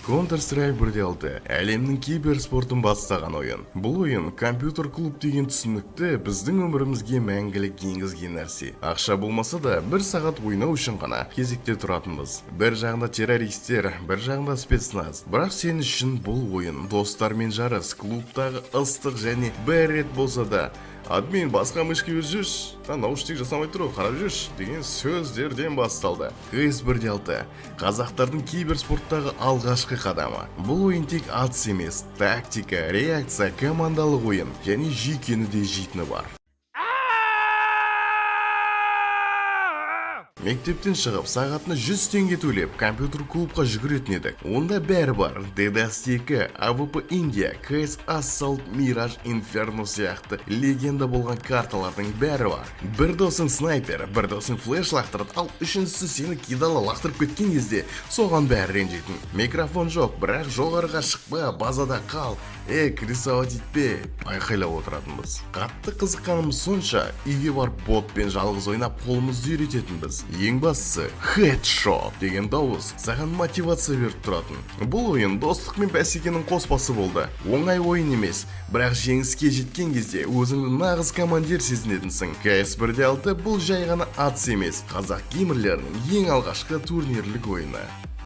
Counter-Strike 1.6 әлемнің киберспортын бастаған ойын. Бұл ойын компьютер клуб деген түсінікті біздің өмірімізге мәңгілік енгізген нәрсе. Ақша болмаса да бір сағат ойнау үшін ғана кезекте тұратынбыз. Бір жағында террористер, бір жағында спецназ. Бірақ сен үшін бұл ойын достармен жарыс, клубтағы ыстық және бір рет болса да админ басқа мышки беріп жүрш, наушник жасамай тұру, қарап жүрш деген сөздерден басталды. CS 1.6 қазақтардың киберспорттағы алғашқы қадамы. Бұл ойын тек атыс емес, тактика, реакция, командалық ойын және жүйкені де жейтіні бар. Мектептен шығып, сағатына 100 теңге төлеп, компьютер клубқа жүгіретін едік. Онда бәрі бар. DDoS 2, AWP India, CS Assault, Mirage, Inferno сияқты легенда болған карталардың бәрі бар. Бір досың снайпер, бір досың флеш лақтырады, ал үшіншісі сені кидала лақтырып кеткен кезде соған бәрі ренжитін. Микрофон жоқ, бірақ жоғарыға шықпа, базада қал. Крисауат етпе, байқайлап отыратынбыз. Қатты қызыққанымыз сонша, үйге барып ботпен жалғыз ойнап қолымызды үйрететінбіз. Ең бастысы headshot деген дауыс саған мотивация беріп тұратын. Бұл ойын достық мен бәсекенің қоспасы болды. Оңай ойын емес, бірақ жеңіске жеткен кезде өзіңді нағыз командир сезінетінсің. CS 1.6 бұл жай ғана атыс емес, қазақ геймерлерінің ең алғашқы турнирлік ойыны.